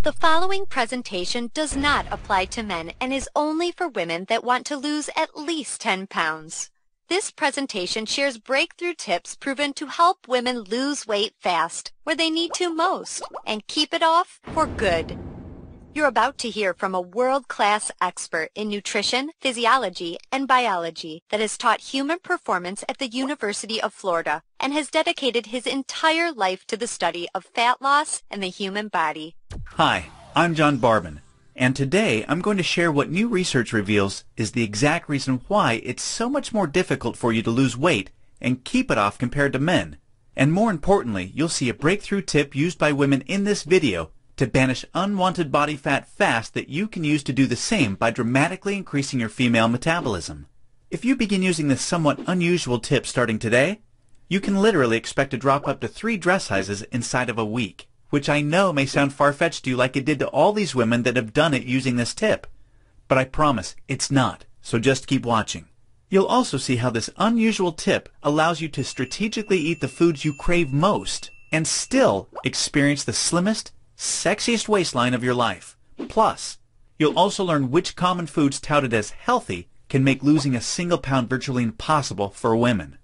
The following presentation does not apply to men and is only for women that want to lose at least 10 pounds. This presentation shares breakthrough tips proven to help women lose weight fast, where they need to most, and keep it off for good. You're about to hear from a world-class expert in nutrition, physiology, and biology that has taught human performance at the University of Florida and has dedicated his entire life to the study of fat loss and the human body. Hi, I'm John Barbin, and today I'm going to share what new research reveals is the exact reason why it's so much more difficult for you to lose weight and keep it off compared to men. And more importantly, you'll see a breakthrough tip used by women in this video to banish unwanted body fat fast that you can use to do the same by dramatically increasing your female metabolism. If you begin using this somewhat unusual tip starting today, you can literally expect to drop up to 3 dress sizes inside of a week, which I know may sound far-fetched to you like it did to all these women that have done it using this tip. But I promise it's not, so just keep watching. You'll also see how this unusual tip allows you to strategically eat the foods you crave most and still experience the slimmest, sexiest waistline of your life. Plus, you'll also learn which common foods touted as healthy can make losing a single pound virtually impossible for women.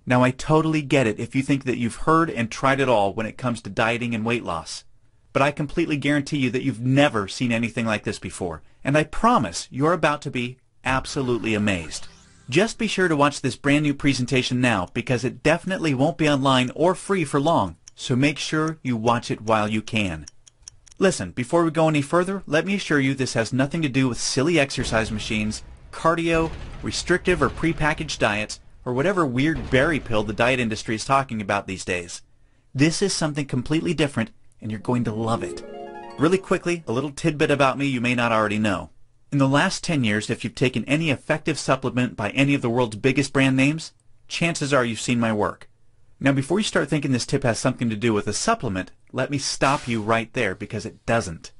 Now, I totally get it if you think that you've heard and tried it all when it comes to dieting and weight loss. But I completely guarantee you that you've never seen anything like this before, and I promise you're about to be absolutely amazed. Just be sure to watch this brand new presentation now, because it definitely won't be online or free for long, so make sure you watch it while you can. Listen, before we go any further, let me assure you this has nothing to do with silly exercise machines, cardio, restrictive or prepackaged diets, or whatever weird berry pill the diet industry is talking about these days. This is something completely different, and you're going to love it. Really quickly, a little tidbit about me you may not already know. In the last 10 years, if you've taken any effective supplement by any of the world's biggest brand names, chances are you've seen my work. Now, before you start thinking this tip has something to do with a supplement, let me stop you right there, because it doesn't.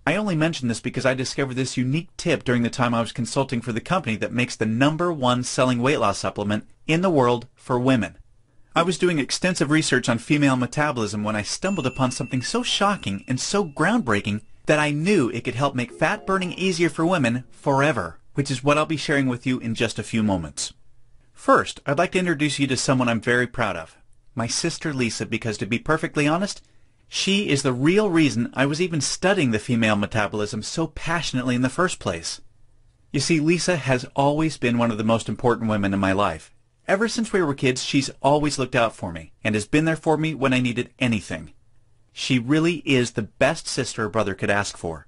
I only mention this because I discovered this unique tip during the time I was consulting for the company that makes the #1 selling weight loss supplement in the world for women. I was doing extensive research on female metabolism when I stumbled upon something so shocking and so groundbreaking that I knew it could help make fat burning easier for women forever, which is what I'll be sharing with you in just a few moments. First, I'd like to introduce you to someone I'm very proud of. My sister Lisa, because to be perfectly honest, she is the real reason I was even studying the female metabolism so passionately in the first place. You see, Lisa has always been one of the most important women in my life. Ever since we were kids, she's always looked out for me and has been there for me when I needed anything. She really is the best sister a brother could ask for.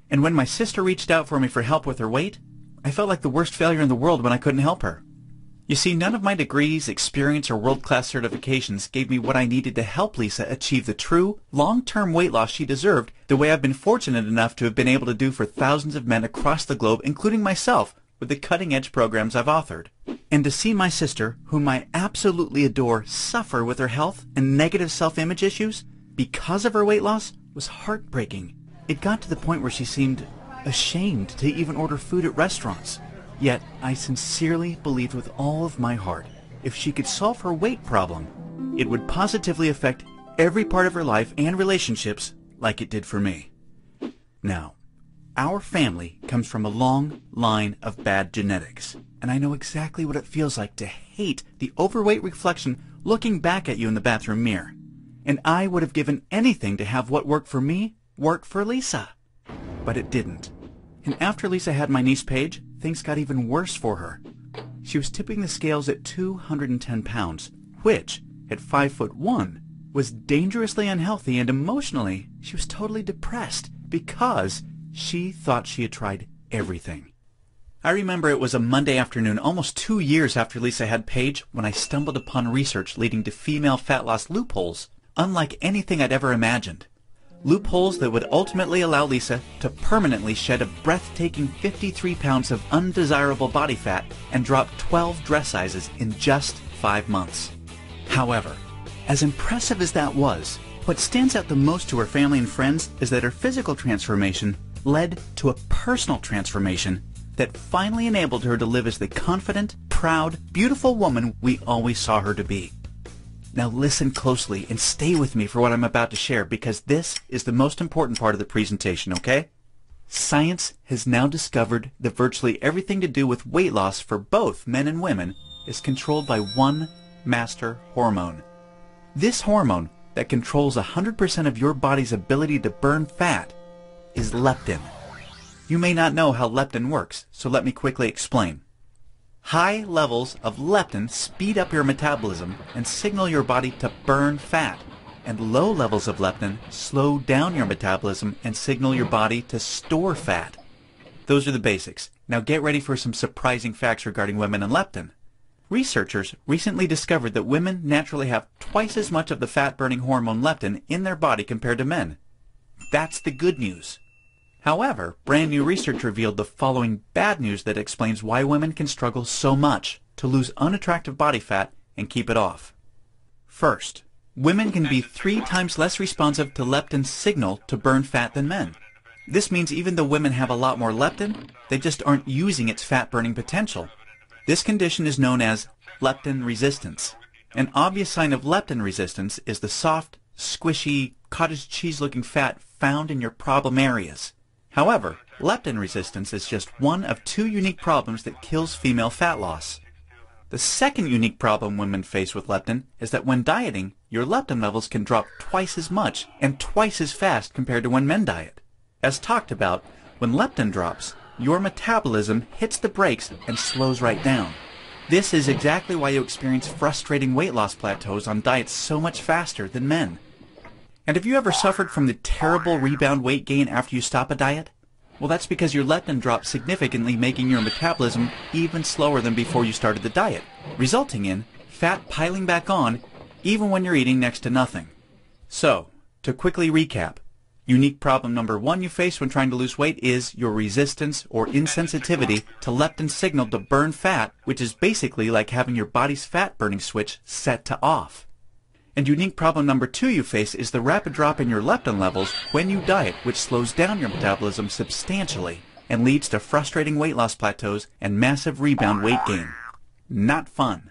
And when my sister reached out for me for help with her weight, I felt like the worst failure in the world when I couldn't help her. You see, none of my degrees, experience, or world-class certifications gave me what I needed to help Lisa achieve the true, long-term weight loss she deserved, the way I've been fortunate enough to have been able to do for thousands of men across the globe, including myself, with the cutting-edge programs I've authored. And to see my sister, whom I absolutely adore, suffer with her health and negative self-image issues because of her weight loss was heartbreaking. It got to the point where she seemed ashamed to even order food at restaurants. Yet, I sincerely believed with all of my heart, if she could solve her weight problem, it would positively affect every part of her life and relationships like it did for me. Now, our family comes from a long line of bad genetics, and I know exactly what it feels like to hate the overweight reflection looking back at you in the bathroom mirror. And I would have given anything to have what worked for me work for Lisa. But it didn't. And after Lisa had my niece Paige, things got even worse for her. She was tipping the scales at 210 pounds, which, at 5'1", was dangerously unhealthy, and emotionally, she was totally depressed because she thought she had tried everything. I remember it was a Monday afternoon, almost 2 years after Lisa had Paige, when I stumbled upon research leading to female fat loss loopholes, unlike anything I'd ever imagined. Loopholes that would ultimately allow Lisa to permanently shed a breathtaking 53 pounds of undesirable body fat and drop 12 dress sizes in just 5 months. However, as impressive as that was, what stands out the most to her family and friends is that her physical transformation led to a personal transformation that finally enabled her to live as the confident, proud, beautiful woman we always saw her to be. Now listen closely and stay with me for what I'm about to share, because this is the most important part of the presentation, okay? Science has now discovered that virtually everything to do with weight loss for both men and women is controlled by one master hormone. This hormone that controls 100% of your body's ability to burn fat is leptin. You may not know how leptin works, so let me quickly explain. High levels of leptin speed up your metabolism and signal your body to burn fat, and low levels of leptin slow down your metabolism and signal your body to store fat. Those are the basics. Now get ready for some surprising facts regarding women and leptin. Researchers recently discovered that women naturally have twice as much of the fat-burning hormone leptin in their body compared to men. That's the good news. However, brand new research revealed the following bad news that explains why women can struggle so much to lose unattractive body fat and keep it off. First, women can be 3 times less responsive to leptin's signal to burn fat than men. This means even though women have a lot more leptin, they just aren't using its fat-burning potential. This condition is known as leptin resistance. An obvious sign of leptin resistance is the soft, squishy, cottage cheese-looking fat found in your problem areas. However, leptin resistance is just one of 2 unique problems that kills female fat loss. The second unique problem women face with leptin is that when dieting, your leptin levels can drop twice as much and twice as fast compared to when men diet. As talked about, when leptin drops, your metabolism hits the brakes and slows right down. This is exactly why you experience frustrating weight loss plateaus on diets so much faster than men. And have you ever suffered from the terrible rebound weight gain after you stop a diet? Well, that's because your leptin drops significantly, making your metabolism even slower than before you started the diet, resulting in fat piling back on even when you're eating next to nothing. So, to quickly recap, unique problem number 1 you face when trying to lose weight is your resistance or insensitivity to leptin's signal to burn fat, which is basically like having your body's fat-burning switch set to off. And unique problem number 2 you face is the rapid drop in your leptin levels when you diet, which slows down your metabolism substantially and leads to frustrating weight loss plateaus and massive rebound weight gain. Not fun.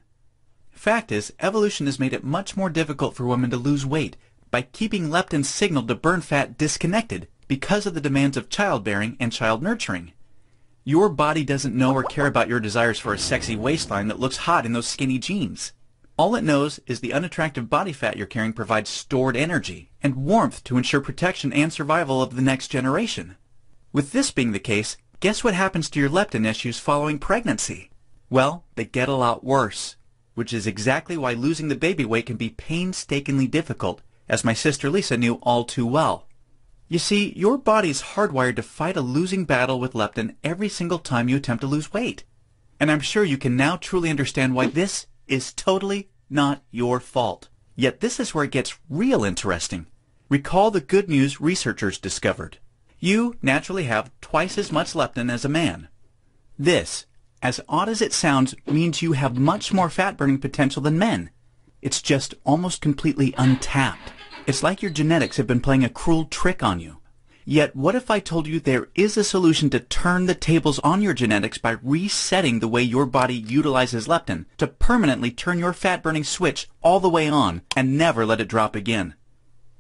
Fact is, evolution has made it much more difficult for women to lose weight by keeping leptin's signal to burn fat disconnected because of the demands of childbearing and child nurturing. Your body doesn't know or care about your desires for a sexy waistline that looks hot in those skinny jeans. All it knows is the unattractive body fat you're carrying provides stored energy and warmth to ensure protection and survival of the next generation. With this being the case, guess what happens to your leptin issues following pregnancy? Well, they get a lot worse, which is exactly why losing the baby weight can be painstakingly difficult, as my sister Lisa knew all too well. You see, your body is hardwired to fight a losing battle with leptin every single time you attempt to lose weight. And I'm sure you can now truly understand why this is totally not your fault. Yet this is where it gets real interesting. Recall the good news researchers discovered. You naturally have twice as much leptin as a man. This, as odd as it sounds, means you have much more fat-burning potential than men. It's just almost completely untapped. It's like your genetics have been playing a cruel trick on you. Yet what if I told you there is a solution to turn the tables on your genetics by resetting the way your body utilizes leptin to permanently turn your fat-burning switch all the way on and never let it drop again?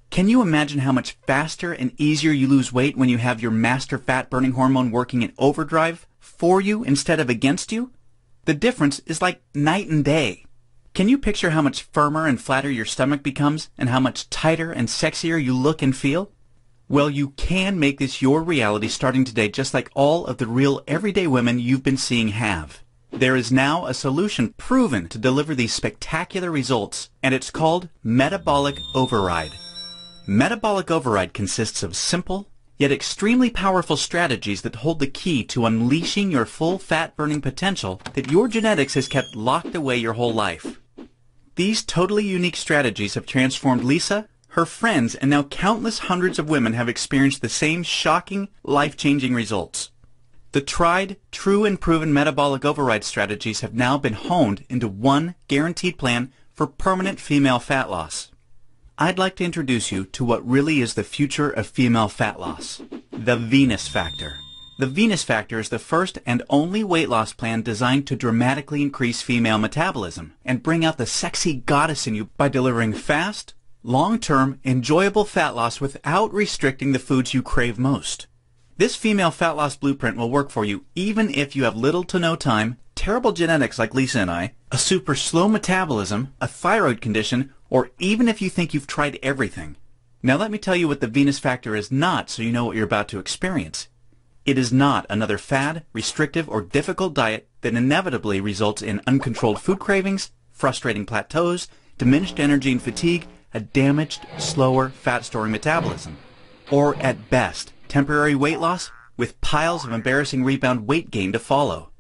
Can you imagine how much faster and easier you lose weight when you have your master fat-burning hormone working in overdrive for you instead of against you? The difference is like night and day. Can you picture how much firmer and flatter your stomach becomes and how much tighter and sexier you look and feel? Well, you can make this your reality starting today, just like all of the real everyday women you've been seeing have. There is now a solution proven to deliver these spectacular results, and it's called metabolic override. Metabolic override consists of simple, yet extremely powerful strategies that hold the key to unleashing your full fat-burning potential that your genetics has kept locked away your whole life. These totally unique strategies have transformed Lisa, her friends, and now countless hundreds of women have experienced the same shocking, life-changing results. The tried, true, and proven metabolic override strategies have now been honed into one guaranteed plan for permanent female fat loss. I'd like to introduce you to what really is the future of female fat loss, the Venus factor. The Venus Factor is the first and only weight loss plan designed to dramatically increase female metabolism and bring out the sexy goddess in you by delivering fast, long-term, enjoyable fat loss without restricting the foods you crave most. This female fat loss blueprint will work for you even if you have little to no time, terrible genetics like Lisa and I, a super slow metabolism, a thyroid condition, or even if you think you've tried everything. Now let me tell you what the Venus Factor is not so you know what you're about to experience. It is not another fad, restrictive, or difficult diet that inevitably results in uncontrolled food cravings, frustrating plateaus, diminished energy and fatigue, a damaged, slower, fat-storing metabolism. Or at best, temporary weight loss with piles of embarrassing rebound weight gain to follow.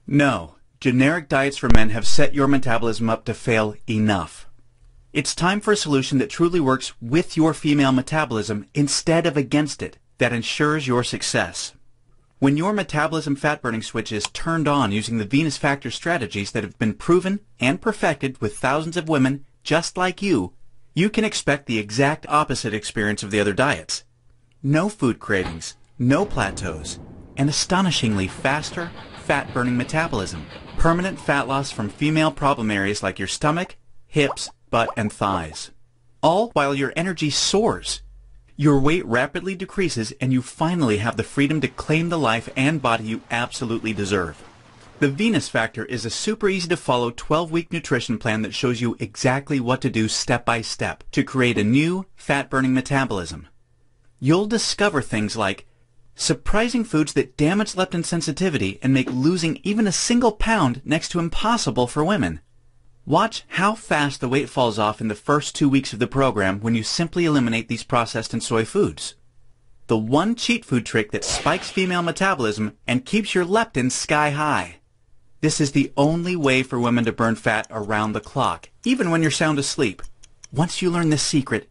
No, generic diets for men have set your metabolism up to fail enough. It's time for a solution that truly works with your female metabolism instead of against it, that ensures your success. When your metabolism fat-burning switch is turned on using the Venus Factor strategies that have been proven and perfected with thousands of women just like you, you can expect the exact opposite experience of the other diets. No food cravings, no plateaus, and astonishingly faster, fat-burning metabolism, permanent fat loss from female problem areas like your stomach, hips, butt, and thighs. All while your energy soars. Your weight rapidly decreases and you finally have the freedom to claim the life and body you absolutely deserve. The Venus Factor is a super easy to follow 12-week nutrition plan that shows you exactly what to do step by step to create a new fat-burning metabolism. You'll discover things like surprising foods that damage leptin sensitivity and make losing even a single pound next to impossible for women. Watch how fast the weight falls off in the first 2 weeks of the program when you simply eliminate these processed and soy foods. The one cheat food trick that spikes female metabolism and keeps your leptin sky high. This is the only way for women to burn fat around the clock, even when you're sound asleep. Once you learn this secret,